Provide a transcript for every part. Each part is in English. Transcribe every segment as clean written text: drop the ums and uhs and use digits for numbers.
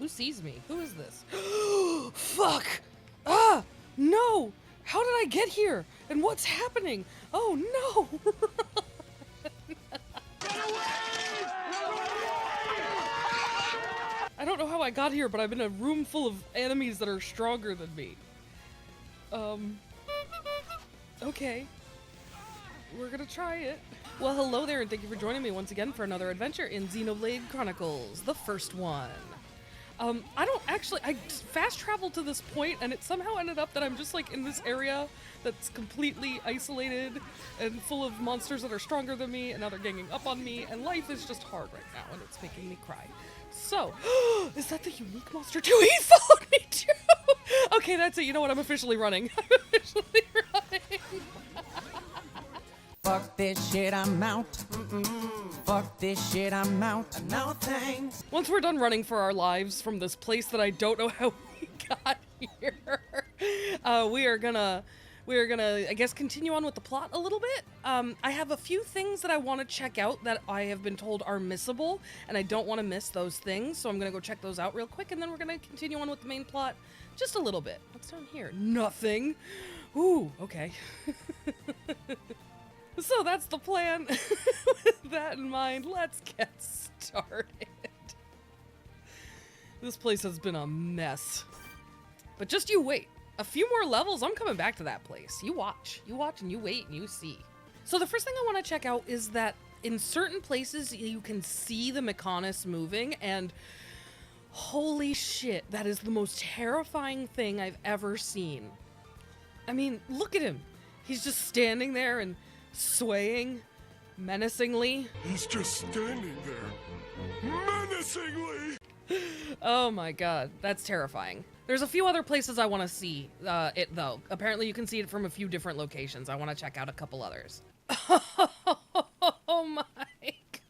Who sees me? Who is this? Fuck! Ah! No! How did I get here? And what's happening? Oh no! I don't know how I got here, but I'm in a room full of enemies that are stronger than me. Okay. We're gonna try it. Well, hello there, and thank you for joining me once again for another adventure in Xenoblade Chronicles, the first one. I fast traveled to this point, and it somehow ended up that I'm just like in this area that's completely isolated and full of monsters that are stronger than me, and now they're ganging up on me, and life is just hard right now, and it's making me cry. So, is that the unique monster too? He followed me too! Okay, that's it. You know what? I'm officially running. I'm officially running. Fuck this shit, I'm out. Fuck this shit, I'm out. No thanks. Once we're done running for our lives from this place that I don't know how we got here, we are gonna, I guess, continue on with the plot a little bit. I have a few things that I want to check out that I have been told are missable, and I don't want to miss those things, so I'm gonna go check those out real quick, and then we're gonna continue on with the main plot just a little bit. What's down here? Nothing. Ooh, okay. So that's the plan. With that in mind, let's get started. This place has been a mess. But just you wait. A few more levels, I'm coming back to that place. You watch and you wait and you see. So the first thing I want to check out is that in certain places you can see the Mechonis moving, and holy shit, that is the most terrifying thing I've ever seen. I mean, look at him. He's just standing there and swaying menacingly. He's just standing there, menacingly. Oh my god, that's terrifying. There's a few other places I want to see it though. Apparently you can see it from a few different locations. I want to check out a couple others. Oh my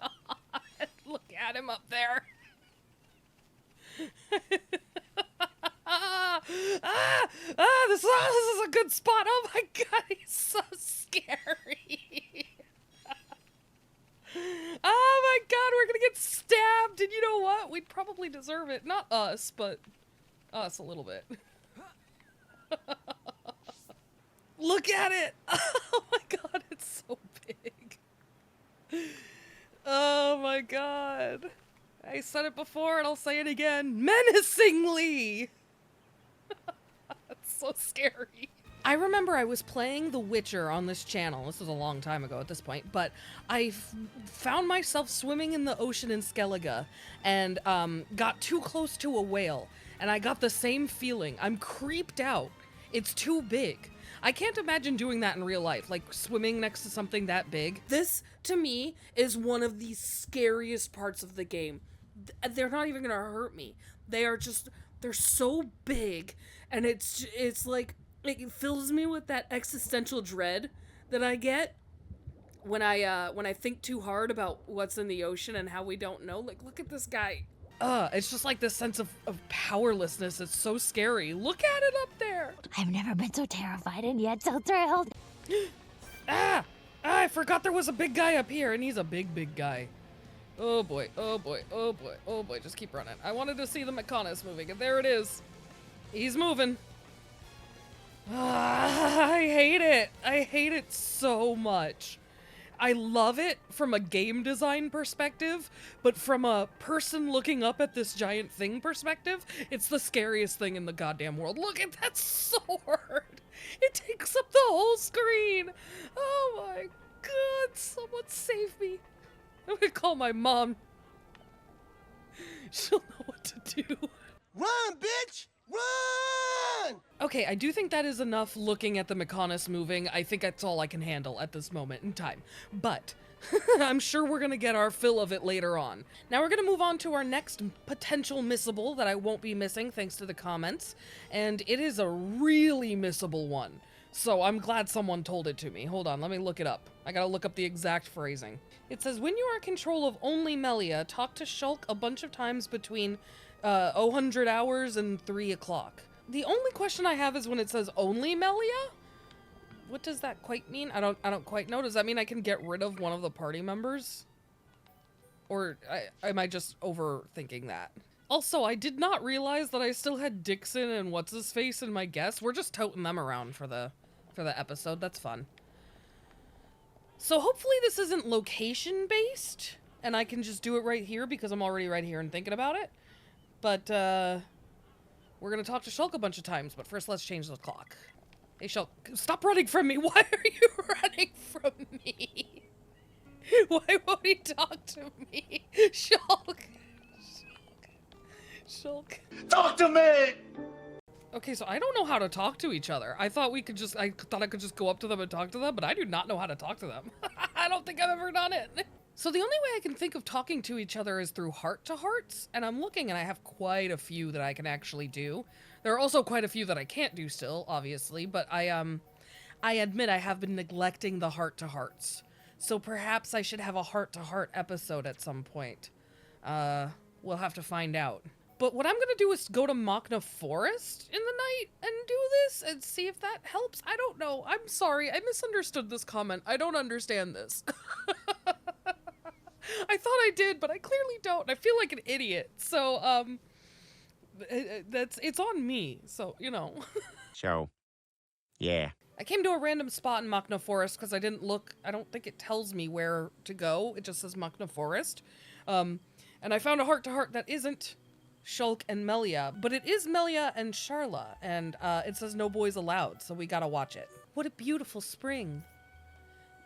god, look at him up there. This is a good spot. Oh my god, he's so scary. Oh my god, we're gonna get stabbed, and you know what? We'd probably deserve it. Not us, but us a little bit. Look at it! Oh my god, it's so big. Oh my god. I said it before and I'll say it again. Menacingly! That's so scary. I remember I was playing The Witcher on this channel. This was a long time ago at this point, but I found myself swimming in the ocean in Skellige and got too close to a whale, and I got the same feeling. I'm creeped out. It's too big. I can't imagine doing that in real life, like swimming next to something that big. This, to me, is one of the scariest parts of the game. They're not even gonna hurt me. They're so big, and it's like, it fills me with that existential dread that I get when I think too hard about what's in the ocean and how we don't know. Like, look at this guy. It's just like this sense of powerlessness. It's so scary. Look at it up there. I've never been so terrified and yet so thrilled. I forgot there was a big guy up here, and he's a big guy. Oh boy, oh boy, oh boy, oh boy, just keep running. I wanted to see the Mechonis moving, and there it is. He's moving. I hate it. I hate it so much. I love it from a game design perspective, but from a person looking up at this giant thing perspective, it's the scariest thing in the goddamn world. Look at that sword. It takes up the whole screen. Oh my god, someone save me. I'm gonna call my mom. She'll know what to do. Run, bitch! Run! Okay, I do think that is enough looking at the Mechonis moving. I think that's all I can handle at this moment in time. But I'm sure we're gonna get our fill of it later on. Now we're gonna move on to our next potential missable that I won't be missing thanks to the comments. And it is a really missable one. So I'm glad someone told it to me. Hold on, let me look it up. I gotta look up the exact phrasing. It says, when you are in control of only Melia, talk to Shulk a bunch of times between 0 hours and 3 o'clock. The only question I have is when it says only Melia? What does that quite mean? I don't quite know. Does that mean I can get rid of one of the party members? Or am I just overthinking that? Also, I did not realize that I still had Dixon and what's-his-face in my guess. We're just toting them around for the episode. That's fun. So hopefully this isn't location-based, and I can just do it right here because I'm already right here and thinking about it. But, we're gonna talk to Shulk a bunch of times, but first let's change the clock. Hey, Shulk, stop running from me! Why are you running from me? Why won't he talk to me? Shulk! Shulk. Talk to me! Okay, so I don't know how to talk to each other. I thought I could just go up to them and talk to them, but I do not know how to talk to them. I don't think I've ever done it. So the only way I can think of talking to each other is through heart-to-hearts, and I'm looking and I have quite a few that I can actually do. There are also quite a few that I can't do still, obviously, but I admit I have been neglecting the heart-to-hearts. So perhaps I should have a heart-to-heart episode at some point. We'll have to find out. But what I'm gonna do is go to Machna Forest in the night and do this and see if that helps. I don't know. I'm sorry. I misunderstood this comment. I don't understand this. I thought I did, but I clearly don't. I feel like an idiot. So, it's on me. So, you know. So, yeah. I came to a random spot in Machna Forest because I didn't look. I don't think it tells me where to go. It just says Machna Forest. And I found a heart-to-heart that isn't Shulk and Melia, but it is Melia and Sharla, and it says no boys allowed, so we gotta watch it. What a beautiful spring.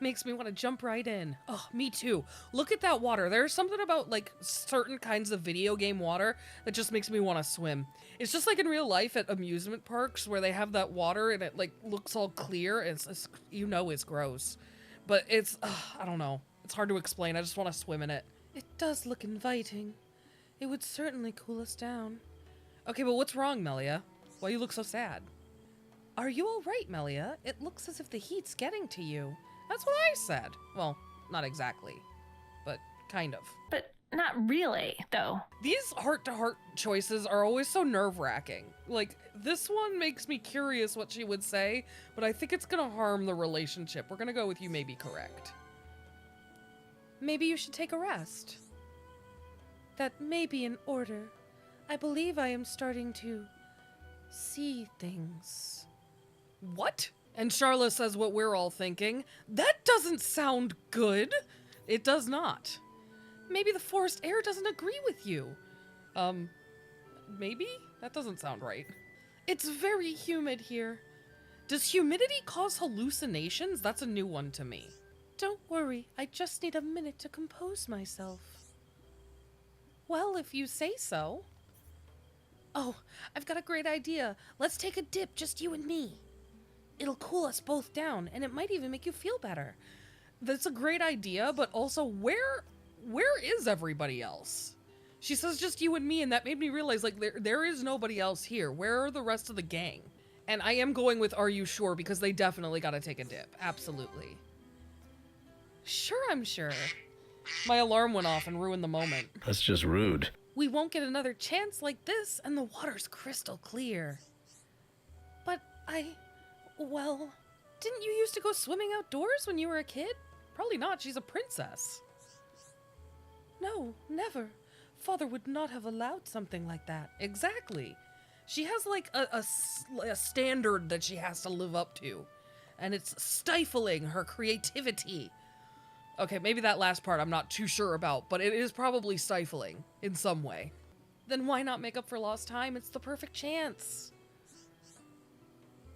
Makes me want to jump right in. Oh, me too. Look at that water. There's something about, like, certain kinds of video game water that just makes me want to swim. It's just like in real life at amusement parks where they have that water and it, like, looks all clear. It's you know it's gross. But it's, I don't know. It's hard to explain. I just want to swim in it. It does look inviting. It would certainly cool us down. Okay, but what's wrong, Melia? Why you look so sad? Are you all right, Melia? It looks as if the heat's getting to you. That's what I said. Well, not exactly, but kind of. But not really, though. These heart-to-heart choices are always so nerve-wracking. Like, this one makes me curious what she would say, but I think it's gonna harm the relationship. We're gonna go with you may be correct. Maybe you should take a rest. That may be in order. I believe I am starting to see things. What? And Sharla says what we're all thinking. That doesn't sound good. It does not. Maybe the forest air doesn't agree with you. Maybe? That doesn't sound right. It's very humid here. Does humidity cause hallucinations? That's a new one to me. Don't worry, I just need a minute to compose myself. Well, if you say so. Oh, I've got a great idea. Let's take a dip, just you and me. It'll cool us both down, and it might even make you feel better. That's a great idea, but also where is everybody else? She says just you and me, and that made me realize, like, there is nobody else here. Where are the rest of the gang? And I am going with are you sure, because they definitely gotta take a dip. Absolutely. Sure, I'm sure. My alarm went off and ruined the moment. That's just rude. We won't get another chance like this, and the water's crystal clear. But well, didn't you used to go swimming outdoors when you were a kid? Probably not, she's a princess. No, never. Father would not have allowed something like that. Exactly. She has like a standard that she has to live up to, and it's stifling her creativity. Okay, maybe that last part I'm not too sure about, but it is probably stifling in some way. Then why not make up for lost time? It's the perfect chance.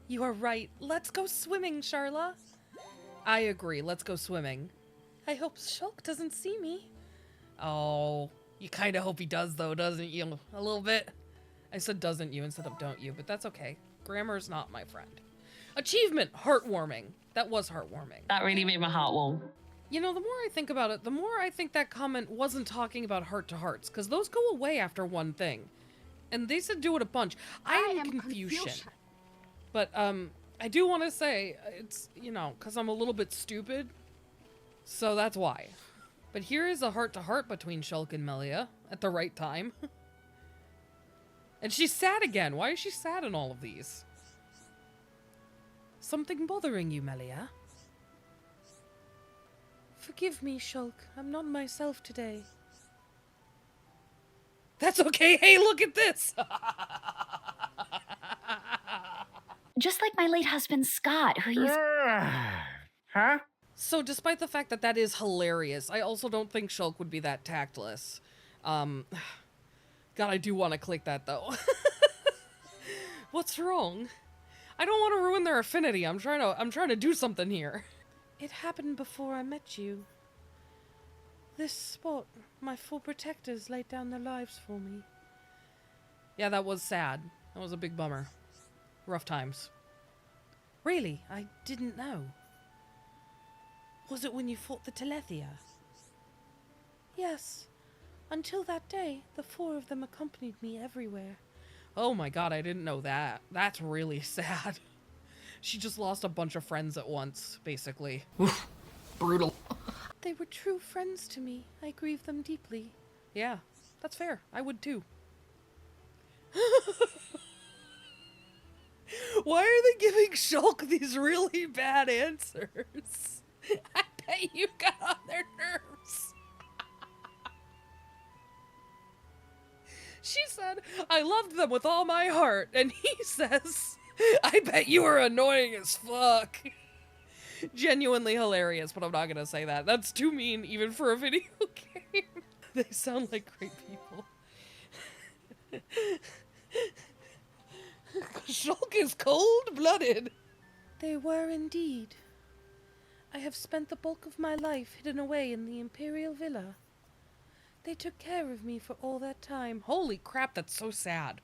You are right. Let's go swimming, Sharla. I agree. Let's go swimming. I hope Shulk doesn't see me. Oh, you kind of hope he does, though, doesn't you? A little bit. I said doesn't you instead of don't you, but that's okay. Grammar's not my friend. Achievement! Heartwarming. That was heartwarming. That really made my heart warm. You know, the more I think about it, the more I think that comment wasn't talking about heart-to-hearts, because those go away after one thing. And they said do it a bunch. I am Confucian. But, I do want to say, it's, you know, because I'm a little bit stupid, so that's why. But here is a heart-to-heart between Shulk and Melia at the right time. And she's sad again. Why is she sad in all of these? Something bothering you, Melia? Forgive me, Shulk. I'm not myself today. That's okay. Hey, look at this. Just like my late husband Scott, who used. Huh? So despite the fact that that is hilarious, I also don't think Shulk would be that tactless. God, I do want to click that though. What's wrong? I don't want to ruin their affinity. I'm trying to do something here. It happened before I met you. This spot, my four protectors laid down their lives for me. Yeah, that was sad. That was a big bummer. Rough times. Really? I didn't know. Was it when you fought the Telethia? Yes. Until that day, the four of them accompanied me everywhere. Oh my god, I didn't know that. That's really sad. She just lost a bunch of friends at once, basically. Brutal. They were true friends to me. I grieve them deeply. Yeah, that's fair. I would too. Why are they giving Shulk these really bad answers? I bet you got on their nerves. She said, I loved them with all my heart. And he says, I bet you were annoying as fuck. Genuinely hilarious, but I'm not gonna say that. That's too mean even for a video game. They sound like great people. Shulk is cold-blooded. They were indeed. I have spent the bulk of my life hidden away in the Imperial Villa. They took care of me for all that time. Holy crap, that's so sad.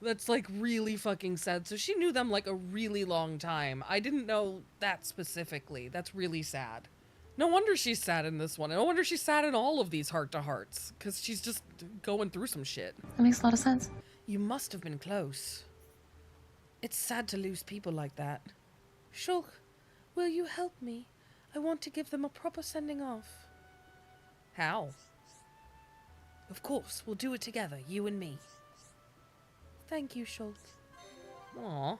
That's like really fucking sad. So she knew them like a really long time. I didn't know that specifically. That's really sad. No wonder she's sad in this one. No wonder she's sad in all of these heart-to-hearts. Because she's just going through some shit. That makes a lot of sense. You must have been close. It's sad to lose people like that. Shulk, will you help me? I want to give them a proper sending off. How? Of course, we'll do it together, you and me. Thank you, Shulk. Aww.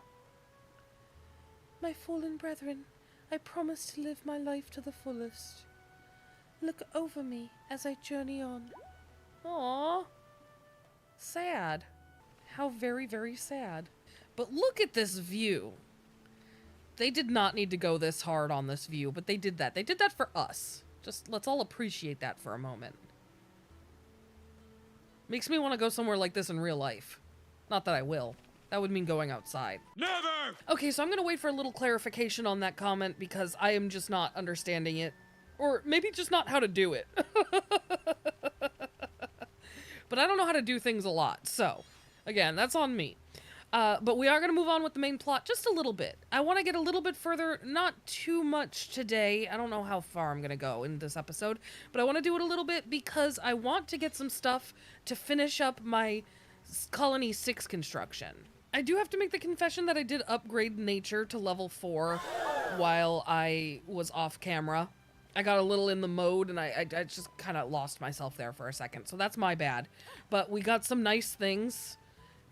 My fallen brethren, I promise to live my life to the fullest. Look over me as I journey on. Aww. Sad. How very, very sad. But look at this view. They did not need to go this hard on this view, but they did that. They did that for us. Just let's all appreciate that for a moment. Makes me want to go somewhere like this in real life. Not that I will. That would mean going outside. Never! Okay, so I'm gonna wait for a little clarification on that comment because I am just not understanding it. Or maybe just not how to do it. But I don't know how to do things a lot, so again, that's on me. But we are going to move on with the main plot just a little bit. I want to get a little bit further, not too much today. I don't know how far I'm going to go in this episode, but I want to do it a little bit because I want to get some stuff to finish up my Colony 6 construction. I do have to make the confession that I did upgrade nature to level 4 while I was off camera. I got a little in the mode and I just kind of lost myself there for a second. So that's my bad. But we got some nice things,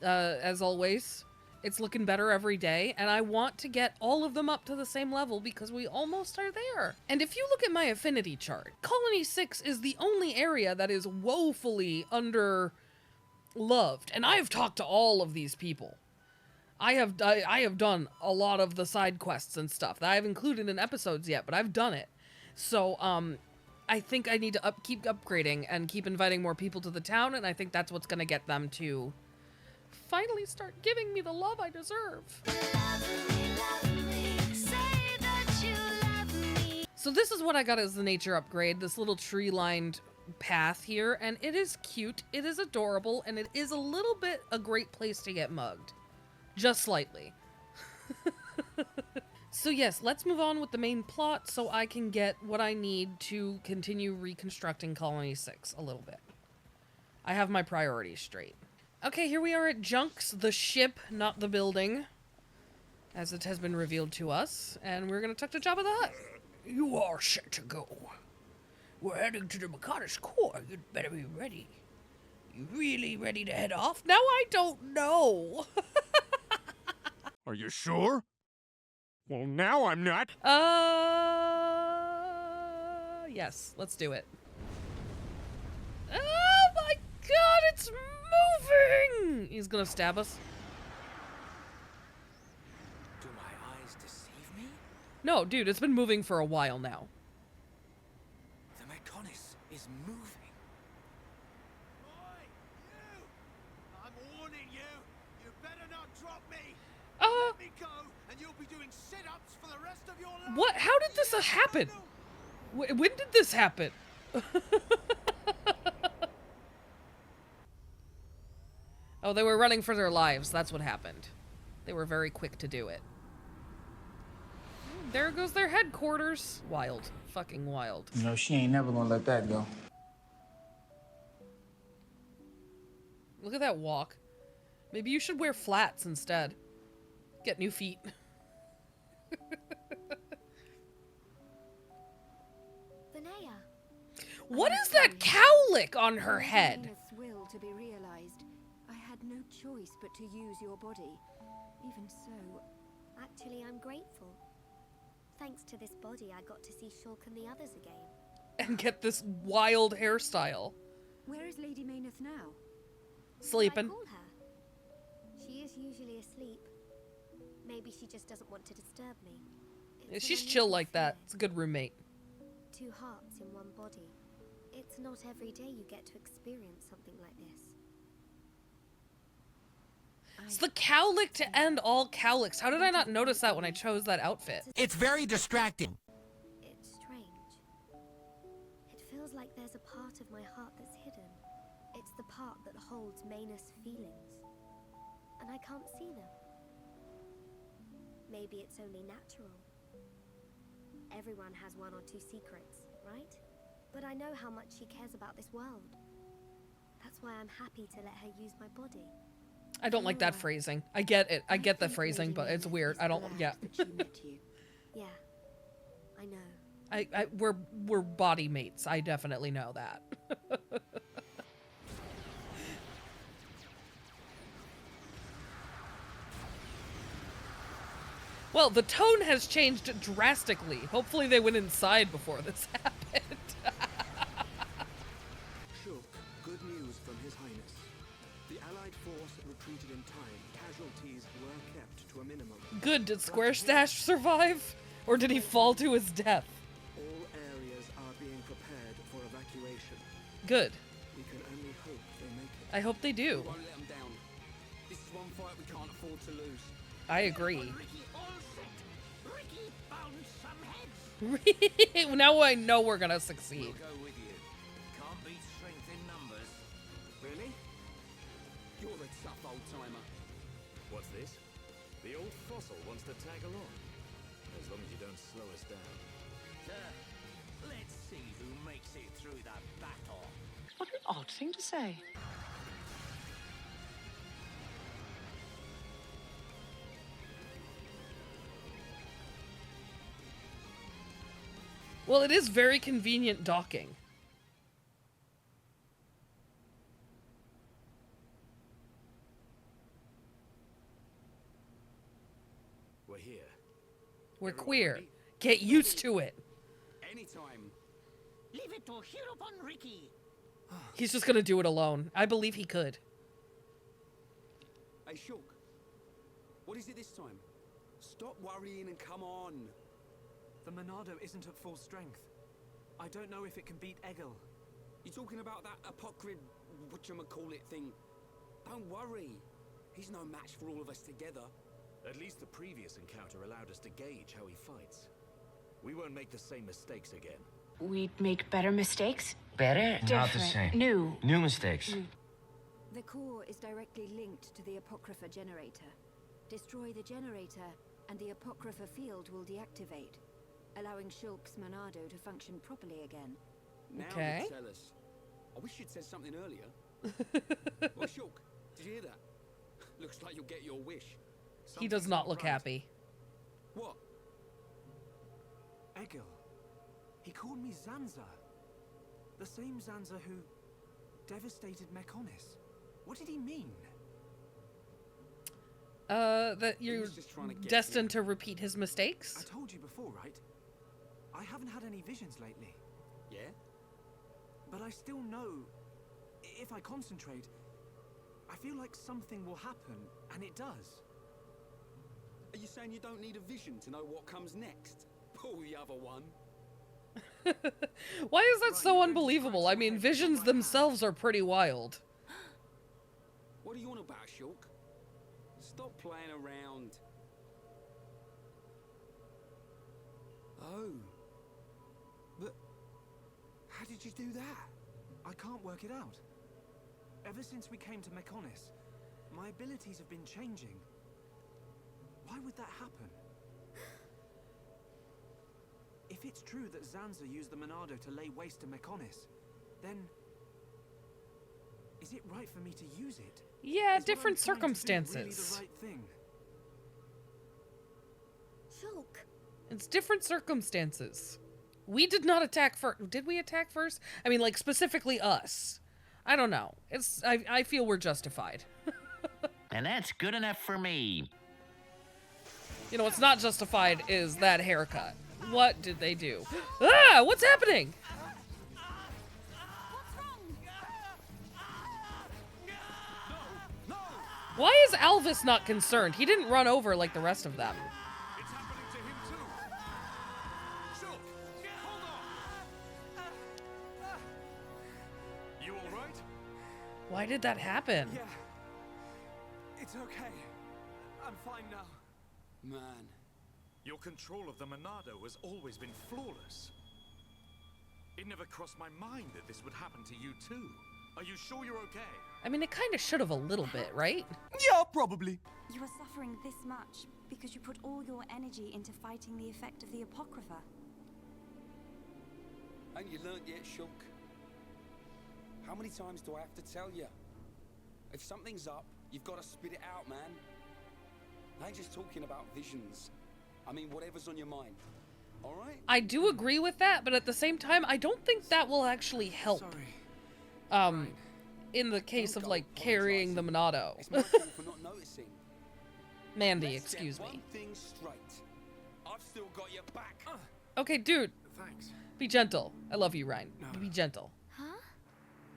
as always. It's looking better every day. And I want to get all of them up to the same level because we almost are there. And if you look at my affinity chart, Colony 6 is the only area that is woefully under-loved. And I have talked to all of these people. I have done a lot of the side quests and stuff that I haven't included in episodes yet, but I've done it. So, I think I need to keep upgrading and keep inviting more people to the town, and I think that's what's gonna get them to finally start giving me the love I deserve. So this is what I got as the nature upgrade, this little tree-lined path here, and it is cute, it is adorable, and it is a little bit a great place to get mugged. Just slightly. So yes, let's move on with the main plot so I can get what I need to continue reconstructing Colony 6 a little bit. I have my priorities straight. Okay, here we are at Junks, the ship, not the building, as it has been revealed to us, and we're gonna talk to Jabba the Hutt. You are set to go. We're heading to the Makata's core. You'd better be ready. You really ready to head off? Now I don't know. Are you sure? Well, now I'm not. Yes, let's do it. Oh my He's gonna stab us. Do my eyes deceive me? No, dude, it's been moving for a while now. The Mechonis is moving. Oi, you! I'm warning you. You better not drop me. Let me go, and you'll be doing sit-ups for the rest of your life. What? How did this happen? When did this happen? Oh, they were running for their lives. That's what happened. They were very quick to do it. There goes their headquarters. Wild. Fucking wild. You know, she ain't never gonna let that go. Look at that walk. Maybe you should wear flats instead. Get new feet. Linnea. What is that cowlick on her head? Venus' will to be realized. I had no choice but to use your body. Even so, Actually, I'm grateful. Thanks to this body, I got to see Shulk and the others again. And get this wild hairstyle. where is Lady Mayneth now? Sleeping. I call her. She is usually asleep. Maybe she just doesn't want to disturb me. Yeah, It's an she's chill unusual like that. feeling. It's a good roommate. 2 hearts in one body. It's not every day you get to experience something like this. It's the cowlick to end all cowlicks. How did I not notice that when I chose that outfit? It's very distracting. It's strange. It feels like there's a part of my heart that's hidden. It's the part that holds Mayneth's feelings. And I can't see them. Maybe it's only natural. Everyone has 1 or 2 secrets, right? But I know how much she cares about this world. That's why I'm happy to let her use my body. I don't like that phrasing. I get it. I get the phrasing, but it's weird. I don't. Yeah. Yeah, I know. We're body mates. I definitely know that. Well, the tone has changed drastically. Hopefully they went inside before this happened. Shulk, good news from His Highness. The Allied force retreated in time. Casualties were kept to a minimum. Good. Did Square Stash survive? Or did he fall to his death? All areas are being prepared for evacuation. Good. We can only hope they make it. I hope they do. We won't let them down. This is one fight we can't afford to lose. I agree. Ricky found some heads. Now I know we're gonna succeed. Go with you. Can't beat strength in numbers. Really? You're the tough old timer. What's this? The old fossil wants to tag along. As long as you don't slow us down. Let's see who makes it through the battle. What an odd thing to say. Well, it is very convenient docking. We're here. We're Everyone queer. ready? Get used to it. Anytime. Leave it to Hirupon Ricky. He's just gonna do it alone. I believe he could. Hey, Shulk. What is it this time? Stop worrying and come on. The Monado isn't at full strength. I don't know if it can beat Egil. You talking about that apocryph, whatchamacallit thing? Don't worry. He's no match for all of us together. At least the previous encounter allowed us to gauge how he fights. We won't make the same mistakes again. We'd make better mistakes? Better? Not the Different. same. New. New mistakes. The core is directly linked to the Apocrypha generator. Destroy the generator, and the Apocrypha field will deactivate, allowing Shulk's Monado to function properly again. Now Okay. you tell us. I wish you'd said something earlier. Well, Shulk, did you hear that? Looks like you'll get your wish. He does not look happy. What? Egil. He called me Zanza. The same Zanza who devastated Mechonis. What did he mean? That you're was just trying to get destined to repeat his mistakes? I told you before, right? I haven't had any visions lately. Yeah? But I still know, if I concentrate, I feel like something will happen, and it does. Are you saying you don't need a vision to know what comes next? Pull the other one. Why is that so unbelievable? I mean, visions themselves are pretty wild. What are you on about, Shulk? Stop playing around. Oh. But how did you do that? I can't work it out. Ever since we came to Mechonis, my abilities have been changing. Why would that happen? If it's true that Zanza used the Monado to lay waste to Mechonis, then is it right for me to use it? Yeah, Is different what I'm trying to do circumstances. really the right thing? Shulk. It's different circumstances. We did not attack first. Did we attack first? I mean, like, specifically us. I don't know. I feel we're justified. And that's good enough for me. You know, what's not justified is that haircut. What did they do? Ah! What's happening? Why is Alvis not concerned? He didn't run over like the rest of them. It's happening to him too. Shulk, hold on. You all right? Why did that happen? Yeah. It's okay. I'm fine now. Man. Your control of the Monado has always been flawless. It never crossed my mind that this would happen to you too. Are you sure you're okay? I mean, it kind of should have a little bit, right? Yeah, probably. You are suffering this much because you put all your energy into fighting the effect of the Apocrypha. Ain't you learnt yet, Shulk? How many times do I have to tell you? If something's up, you've got to spit it out, man. I ain't just talking about visions. I mean, whatever's on your mind. All right? I do agree with that, but at the same time, I don't think that will actually help. Sorry. In the case of, like, carrying the Monado. It's my fault for not noticing. Mandy, Let's excuse get me. one thing straight. I've still got your back. Okay, dude. Thanks. Be gentle. I love you, Ryan. Be gentle. Huh?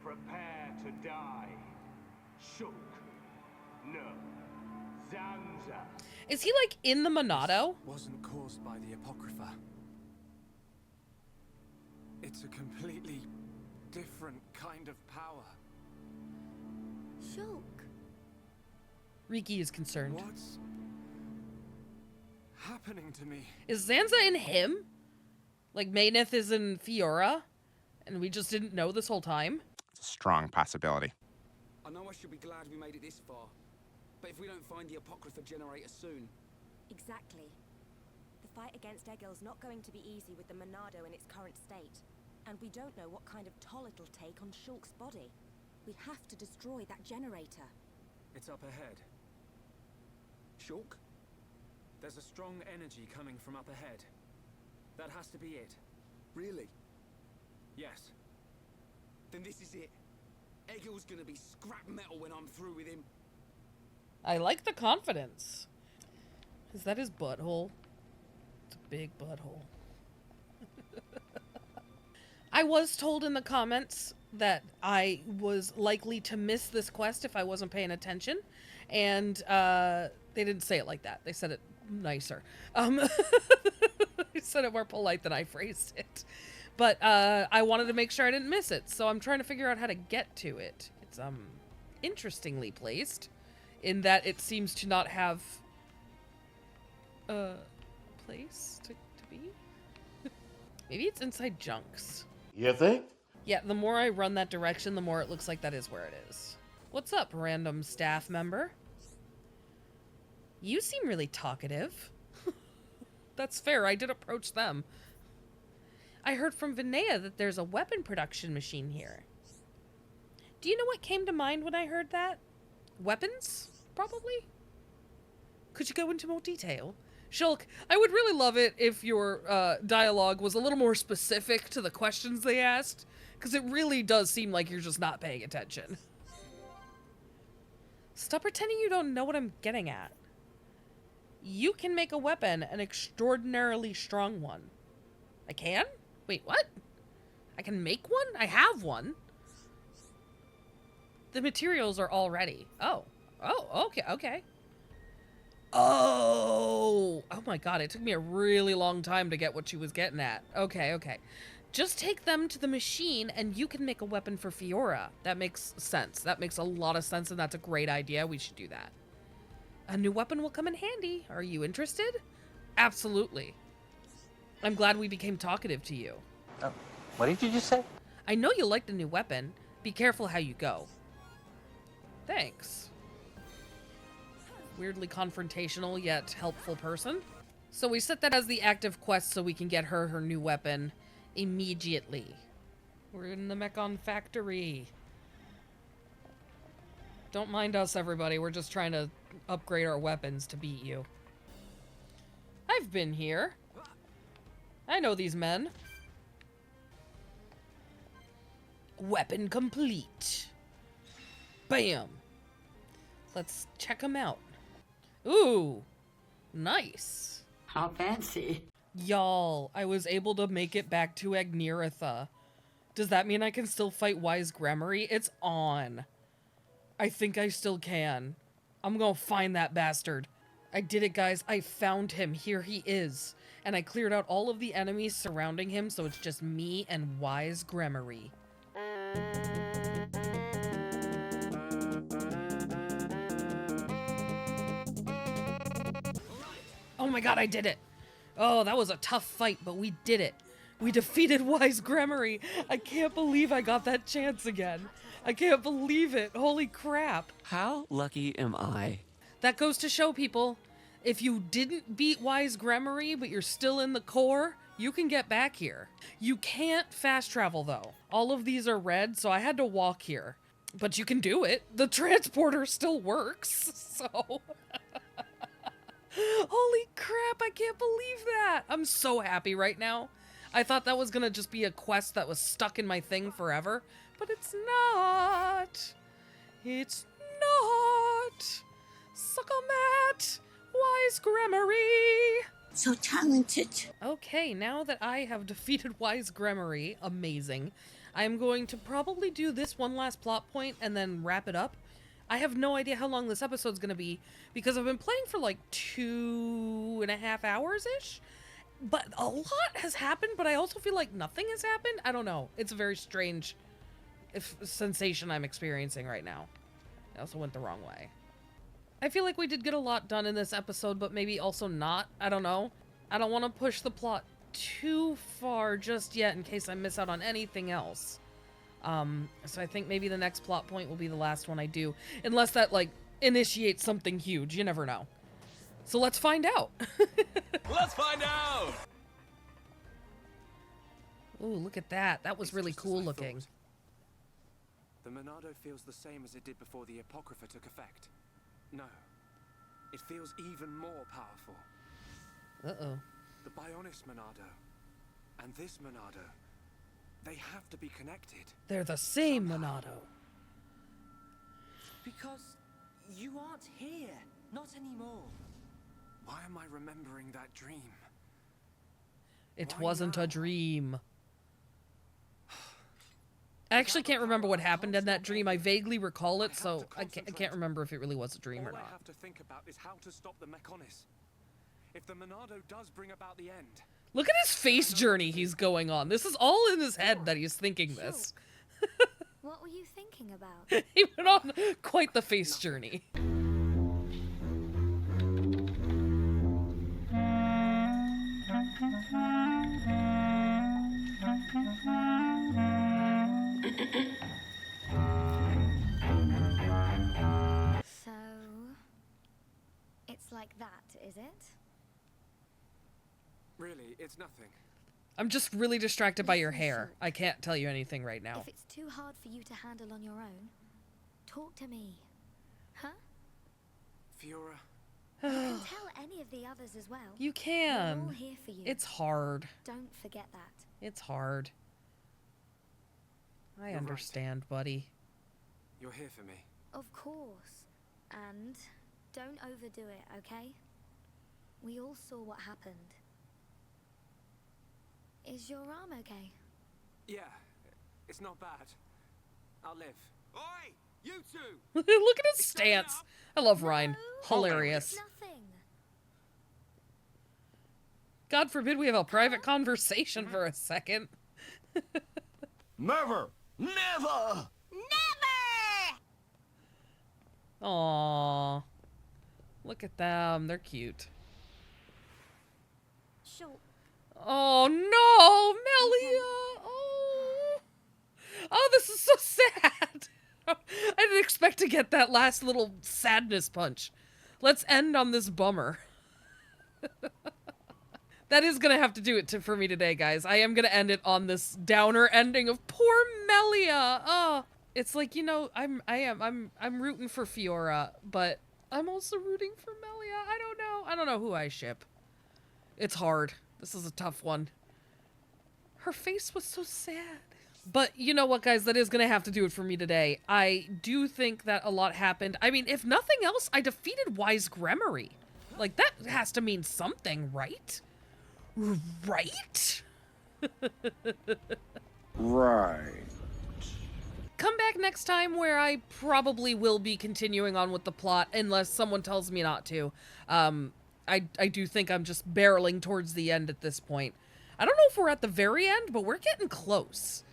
Prepare to die. Shulk. No. Zanza. Is he, like, in the Monado? Wasn't caused by the Apocrypha. It's a completely different kind of power. Shulk. Riki is concerned. What's happening to me? Is Zanza in him? Like, Mayneth is in Fiora? And we just didn't know this whole time? It's a strong possibility. I know I should be glad we made it this far. But if we don't find the Apocrypha generator soon... Exactly. The fight against Egil's not going to be easy with the Monado in its current state. And we don't know what kind of toll it'll take on Shulk's body. We have to destroy that generator. It's up ahead. Shulk? There's a strong energy coming from up ahead. That has to be it. Really? Yes. Then this is it. Egil's gonna be scrap metal when I'm through with him. I like the confidence. Is that his butthole? It's a big butthole. I was told in the comments that I was likely to miss this quest if I wasn't paying attention. And they didn't say it like that. They said it nicer. They said it more polite than I phrased it. But I wanted to make sure I didn't miss it. So I'm trying to figure out how to get to it. It's interestingly placed in that it seems to not have a place to be. Maybe it's inside Junks. You think? Yeah, the more I run that direction, the more it looks like that is where it is. What's up, random staff member? You seem really talkative. That's fair, I did approach them. I heard from Vinaya that there's a weapon production machine here. Do you know what came to mind when I heard that? Weapons? Probably? Could you go into more detail? Shulk, I would really love it if your dialogue was a little more specific to the questions they asked, because it really does seem like you're just not paying attention. Stop pretending you don't know what I'm getting at. You can make a weapon, an extraordinarily strong one. I can? Wait, what? I can make one? I have one. The materials are all ready. Oh. Oh, okay, okay. Oh my god, it took me a really long time to get what she was getting at. Okay, okay. Just take them to the machine and you can make a weapon for Fiora. That makes sense. That makes a lot of sense and that's a great idea. We should do that. A new weapon will come in handy. Are you interested? Absolutely. I'm glad we became talkative to you. What did you just say? I know you like the new weapon. Be careful how you go. Thanks. Weirdly confrontational yet helpful person. So we set that as the active quest so we can get her new weapon immediately. We're in the Mechon factory. Don't mind us, everybody. We're just trying to upgrade our weapons to beat you. I've been here. I know these men. Weapon complete. Bam. Let's check them out. Ooh, nice. How fancy. Y'all, I was able to make it back to Agniratha. Does that mean I can still fight Wise Gremory? It's on. I think I still can. I'm gonna find that bastard. I did it, guys. I found him. Here he is. And I cleared out all of the enemies surrounding him, so it's just me and Wise Gremory. Oh my god, I did it! Oh, that was a tough fight, but we did it. We defeated Wise Gremory. I can't believe I got that chance again. I can't believe it. Holy crap. How lucky am I? That goes to show people, if you didn't beat Wise Gremory, but you're still in the core, you can get back here. You can't fast travel, though. All of these are red, so I had to walk here. But you can do it. The transporter still works, so... Holy crap, I can't believe that! I'm so happy right now. I thought that was gonna just be a quest that was stuck in my thing forever, but it's not. It's not. Succomat! Wise Gremory! So talented. Okay, now that I have defeated Wise Gremory, amazing, I'm going to probably do this one last plot point and then wrap it up. I have no idea how long this episode's gonna be, because I've been playing for like 2.5 hours-ish, but a lot has happened, but I also feel like nothing has happened. I don't know. It's a very strange sensation I'm experiencing right now. I also went the wrong way. I feel like we did get a lot done in this episode, but maybe also not. I don't know. I don't want to push the plot too far just yet in case I miss out on anything else. So I think maybe the next plot point will be the last one I do. Unless that, like, initiates something huge. You never know. So let's find out. Let's find out! Ooh, look at that. That was really cool looking. The Monado feels the same as it did before the Apocrypha took effect. No. It feels even more powerful. Uh-oh. The Bionis Monado and this Monado, they have to be connected. They're the same Monado. Because you aren't here. Not anymore. Why am I remembering that dream? It wasn't a dream. I actually can't remember what happened in that dream. I vaguely recall it, so I can't remember if it really was a dream or All I not. have to think about is how to stop the Mechonis. If the Monado does bring about the end. Look at his face journey he's going on. This is all in his head that he's thinking this. What were you thinking about? He went on quite the face journey. So, it's like that, is it? Really, it's nothing. I'm just really distracted by your hair. I can't tell you anything right now. If it's too hard for you to handle on your own, talk to me. Huh? Fiora. You can tell any of the others as well. You can. We're all here for you. It's hard. Don't forget that. It's hard. I understand, buddy. You're here for me. Of course. And don't overdo it, okay? We all saw what happened. Is your arm okay? Yeah, it's not bad. I'll live. Oi! You two. Look at his stance. I love Ryan. Hilarious. God forbid we have a private conversation for a second. Never! Never! Aww. Look at them. They're cute. Shulk. Oh no, Melia! Oh. Oh, this is so sad. I didn't expect to get that last little sadness punch. Let's end on this bummer. That is gonna have to do it for me today, guys. I am gonna end it on this downer ending of poor Melia. Oh, it's like, you know, I'm rooting for Fiora, but I'm also rooting for Melia. I don't know who I ship. It's hard. This is a tough one. Her face was so sad. But you know what, guys? That is going to have to do it for me today. I do think that a lot happened. I mean, if nothing else, I defeated Wise Gremory. Like, that has to mean something, right? Right? Right. Come back next time where I probably will be continuing on with the plot unless someone tells me not to. I do think I'm just barreling towards the end at this point. I don't know if we're at the very end, but we're getting close.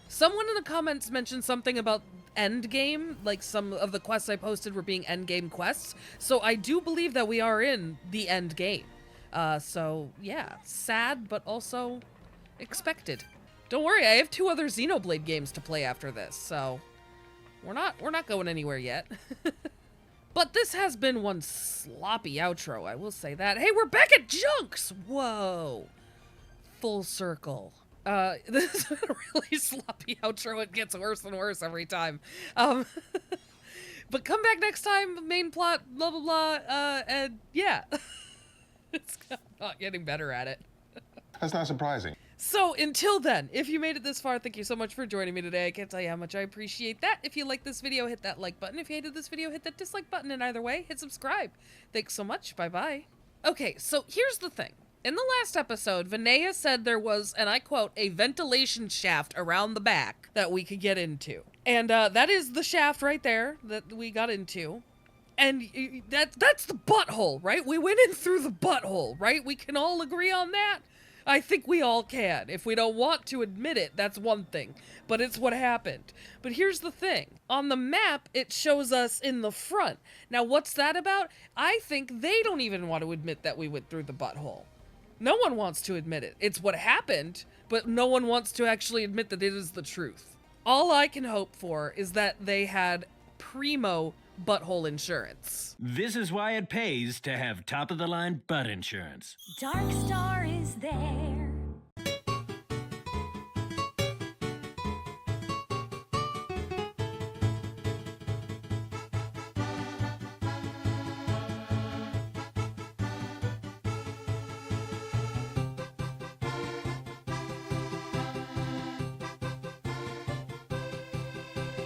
Someone in the comments mentioned something about end game, like some of the quests I posted were being end game quests. So I do believe that we are in the end game. So yeah, sad, but also expected. Don't worry, I have 2 other Xenoblade games to play after this, so we're not going anywhere yet. But this has been one sloppy outro, I will say that. Hey, we're back at Junks! Whoa. Full circle. This is a really sloppy outro. It gets worse and worse every time. But come back next time, main plot, blah, blah, blah, and yeah. It's not getting better at it. That's not surprising. So until then, if you made it this far, thank you so much for joining me today. I can't tell you how much I appreciate that. If you liked this video, hit that like button. If you hated this video, hit that dislike button. And either way, hit subscribe. Thanks so much. Bye-bye. Okay, so here's the thing. In the last episode, Vinaya said there was, and I quote, a ventilation shaft around the back that we could get into. And that is the shaft right there that we got into. And that's the butthole, right? We went in through the butthole, right? We can all agree on that? I think we all can. If we don't want to admit it, that's one thing. But it's what happened. But here's the thing. On the map, it shows us in the front. Now, what's that about? I think they don't even want to admit that we went through the butthole. No one wants to admit it. It's what happened, but no one wants to actually admit that it is the truth. All I can hope for is that they had primo butthole insurance. This is why it pays to have top-of-the-line butt insurance. Darkstar is